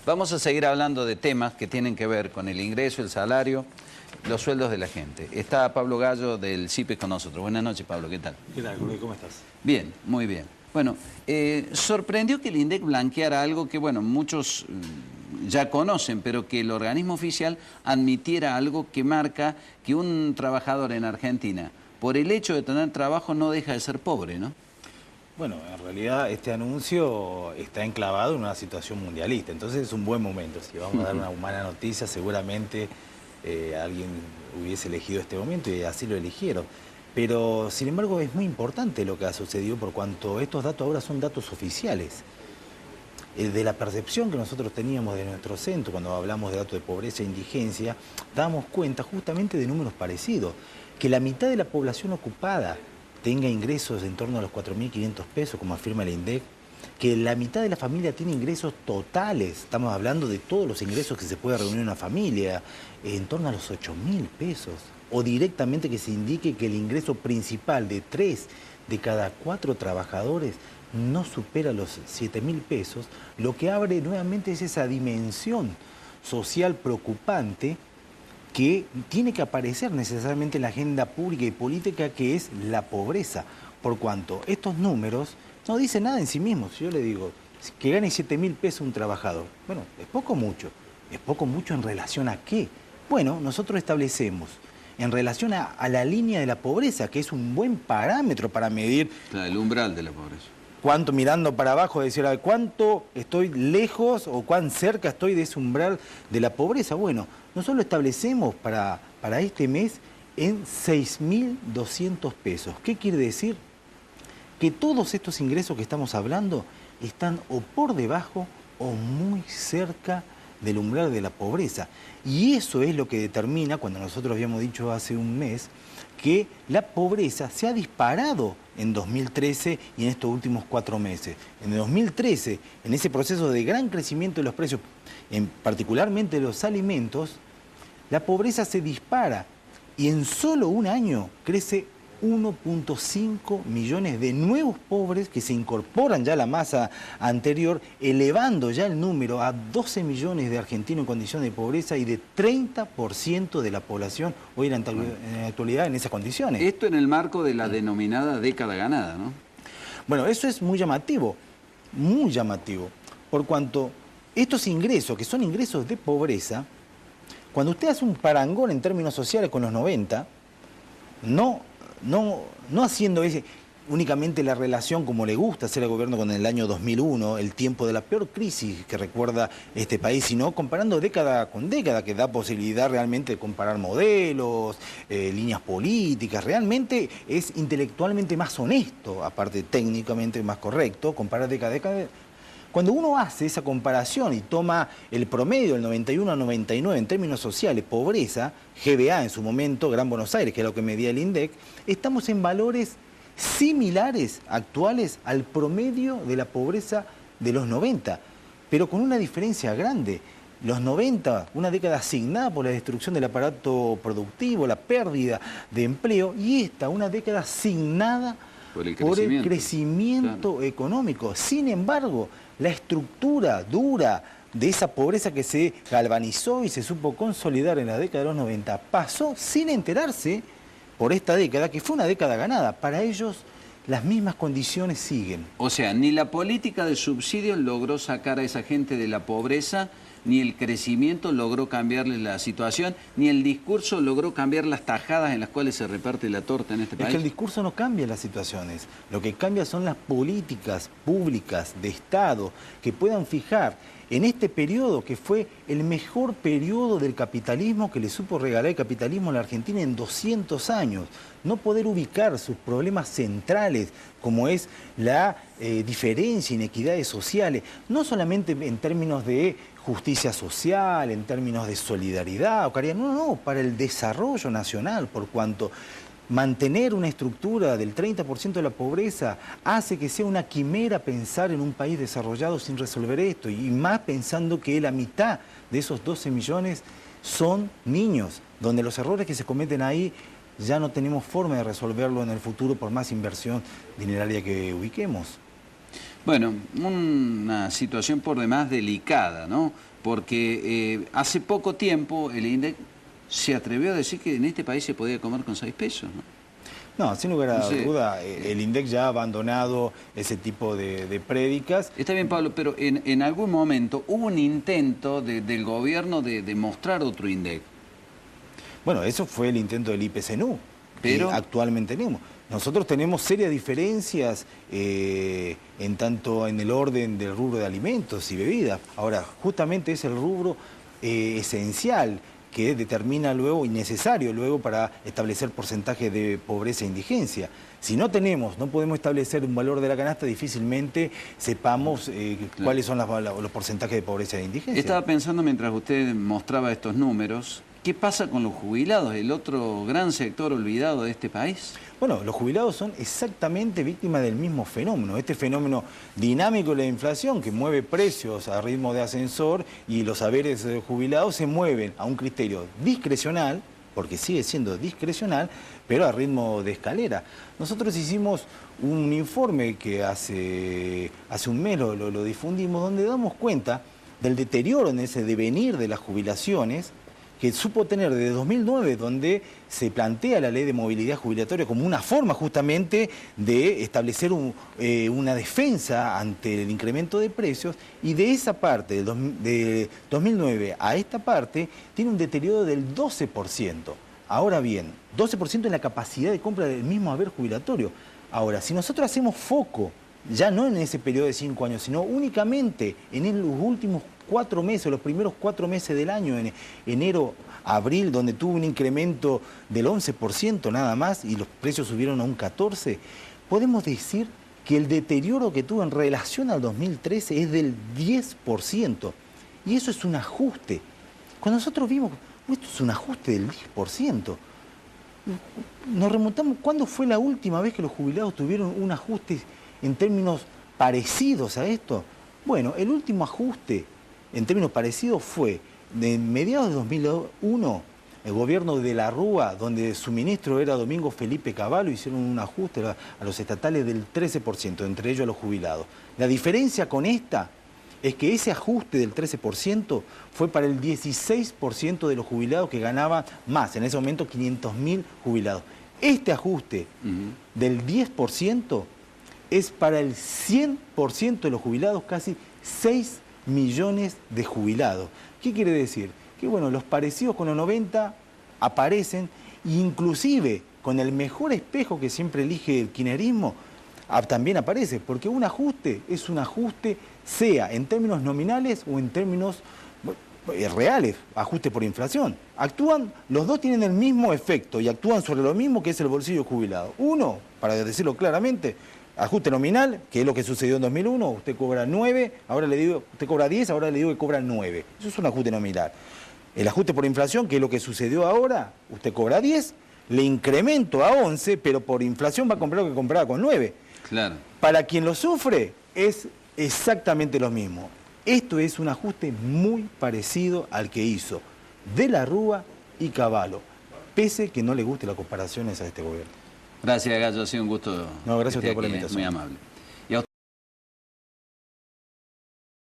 Vamos a seguir hablando de temas que tienen que ver con el ingreso, el salario, los sueldos de la gente. Está Pablo Gallo del CIPES con nosotros. Buenas noches, Pablo, ¿qué tal? ¿Qué tal, Jorge? ¿Cómo estás? Bien, muy bien. Bueno, sorprendió que el INDEC blanqueara algo que, bueno, muchos ya conocen, pero que el organismo oficial admitiera algo que marca que un trabajador en Argentina, por el hecho de tener trabajo, no deja de ser pobre, ¿no? Bueno, en realidad este anuncio está enclavado en una situación mundialista, entonces es un buen momento. Si vamos a dar una buena noticia, seguramente alguien hubiese elegido este momento y así lo eligieron. Pero, sin embargo, es muy importante lo que ha sucedido por cuanto estos datos ahora son datos oficiales. De la percepción que nosotros teníamos de nuestro centro cuando hablamos de datos de pobreza e indigencia, dábamos cuenta justamente de números parecidos. Que la mitad de la población ocupada tenga ingresos en torno a los 4.500 pesos, como afirma el INDEC, que la mitad de la familia tiene ingresos totales, estamos hablando de todos los ingresos que se puede reunir una familia, en torno a los 8.000 pesos. O directamente que se indique que el ingreso principal de 3 de cada 4 trabajadores no supera los 7.000 pesos, lo que abre nuevamente es esa dimensión social preocupante que tiene que aparecer necesariamente en la agenda pública y política, que es la pobreza. Por cuanto estos números no dicen nada en sí mismos. Si yo le digo que gane 7.000 pesos un trabajador, bueno, es poco o mucho. ¿Es poco o mucho en relación a qué? Bueno, nosotros establecemos en relación a la línea de la pobreza, que es un buen parámetro para medir... El umbral de la pobreza. Cuánto mirando para abajo, decir, cuánto estoy lejos o cuán cerca estoy de ese umbral de la pobreza. Bueno, nosotros lo establecemos para este mes en 6.200 pesos. ¿Qué quiere decir? Que todos estos ingresos que estamos hablando están o por debajo o muy cerca del umbral de la pobreza. Y eso es lo que determina, cuando nosotros habíamos dicho hace un mes, que la pobreza se ha disparado en 2013 y en estos últimos 4 meses. En el 2013, en ese proceso de gran crecimiento de los precios, particularmente de los alimentos, la pobreza se dispara y en solo un año crece 1.5 millones de nuevos pobres que se incorporan ya a la masa anterior, elevando ya el número a 12 millones de argentinos en condición de pobreza y de 30% de la población hoy en la actualidad en esas condiciones. Esto en el marco de la denominada década ganada, ¿no? Bueno, eso es muy llamativo, por cuanto estos ingresos, que son ingresos de pobreza, cuando usted hace un parangón en términos sociales con los 90, no haciendo únicamente la relación como le gusta hacer al gobierno con el año 2001, el tiempo de la peor crisis que recuerda este país, sino comparando década con década, que da posibilidad realmente de comparar modelos, líneas políticas. Realmente es intelectualmente más honesto, aparte técnicamente más correcto, comparar década a década. Cuando uno hace esa comparación y toma el promedio del 91 a 99 en términos sociales, pobreza, GBA en su momento, Gran Buenos Aires, que es lo que medía el INDEC, estamos en valores similares actuales al promedio de la pobreza de los 90, pero con una diferencia grande. Los 90, una década asignada por la destrucción del aparato productivo, la pérdida de empleo, y esta, una década asignada por el crecimiento claro, económico. Sin embargo, la estructura dura de esa pobreza que se galvanizó y se supo consolidar en la década de los 90 pasó sin enterarse por esta década, que fue una década ganada. Para ellos, las mismas condiciones siguen. O sea, ni la política de subsidios logró sacar a esa gente de la pobreza, ni el crecimiento logró cambiarle la situación, ni el discurso logró cambiar las tajadas en las cuales se reparte la torta en este país. Es que el discurso no cambia las situaciones. Lo que cambia son las políticas públicas de Estado que puedan fijar en este periodo, que fue el mejor periodo del capitalismo que le supo regalar el capitalismo a la Argentina en 200 años. No poder ubicar sus problemas centrales, como es la diferencia, inequidades sociales, no solamente en términos de justicia social, en términos de solidaridad o caridad, no, para el desarrollo nacional, por cuanto mantener una estructura del 30% de la pobreza hace que sea una quimera pensar en un país desarrollado sin resolver esto, y más pensando que la mitad de esos 12 millones son niños, donde los errores que se cometen ahí ya no tenemos forma de resolverlo en el futuro por más inversión dineraria que ubiquemos. Bueno, una situación por demás delicada, ¿no? Porque hace poco tiempo el INDEC se atrevió a decir que en este país se podía comer con 6 pesos, ¿no? No, sin lugar a duda, el INDEC ya ha abandonado ese tipo de prédicas. Está bien, Pablo, pero en algún momento hubo un intento del gobierno de mostrar otro INDEC. Bueno, eso fue el intento del IPCNU, que actualmente tenemos. Nosotros tenemos serias diferencias en tanto en el orden del rubro de alimentos y bebidas. Ahora, justamente es el rubro esencial que determina luego y necesario luego para establecer porcentajes de pobreza e indigencia. Si no podemos establecer un valor de la canasta, difícilmente sepamos cuáles son los porcentajes de pobreza e indigencia. Estaba pensando mientras usted mostraba estos números, ¿qué pasa con los jubilados, el otro gran sector olvidado de este país? Bueno, los jubilados son exactamente víctimas del mismo fenómeno. Este fenómeno dinámico de la inflación que mueve precios a ritmo de ascensor y los haberes jubilados se mueven a un criterio discrecional, porque sigue siendo discrecional, pero a ritmo de escalera. Nosotros hicimos un informe que hace un mes lo difundimos, donde damos cuenta del deterioro en ese devenir de las jubilaciones que supo tener desde 2009, donde se plantea la ley de movilidad jubilatoria como una forma justamente de establecer una defensa ante el incremento de precios, y de esa parte, de 2009 a esta parte, tiene un deterioro del 12%. Ahora bien, 12% en la capacidad de compra del mismo haber jubilatorio. Ahora, si nosotros hacemos foco, ya no en ese periodo de 5 años, sino únicamente en los últimos 4 meses, los primeros 4 meses del año, en enero, abril, donde tuvo un incremento del 11% nada más y los precios subieron a un 14%, podemos decir que el deterioro que tuvo en relación al 2013 es del 10%. Y eso es un ajuste. Cuando nosotros vimos, esto es un ajuste del 10%. Nos remontamos, ¿cuándo fue la última vez que los jubilados tuvieron un ajuste en términos parecidos a esto? Bueno, el último ajuste en términos parecidos fue de mediados de 2001, el gobierno de la Rúa, donde su ministro era Domingo Felipe Cavallo, hicieron un ajuste a los estatales del 13%, entre ellos a los jubilados. La diferencia con esta es que ese ajuste del 13% fue para el 16% de los jubilados que ganaban más, en ese momento 500.000 jubilados. Este ajuste del 10% es para el 100% de los jubilados, casi 6 millones de jubilados. ¿Qué quiere decir? Que bueno, los parecidos con los 90 aparecen, inclusive con el mejor espejo que siempre elige el kirchnerismo, también aparece, porque un ajuste es un ajuste, sea en términos nominales o en términos reales, ajuste por inflación. Los dos tienen el mismo efecto y actúan sobre lo mismo, que es el bolsillo jubilado. Uno, para decirlo claramente, ajuste nominal, que es lo que sucedió en 2001, usted cobra 9, ahora le digo, usted cobra 10, ahora le digo que cobra 9. Eso es un ajuste nominal. El ajuste por inflación, que es lo que sucedió ahora, usted cobra 10, le incremento a 11, pero por inflación va a comprar lo que compraba con 9. Claro. Para quien lo sufre es exactamente lo mismo. Esto es un ajuste muy parecido al que hizo De la Rúa y Cavallo, pese que no le guste las comparaciones a este gobierno. Gracias, Gallo, ha sido un gusto. No, gracias a usted por la invitación. invitación. Muy amable.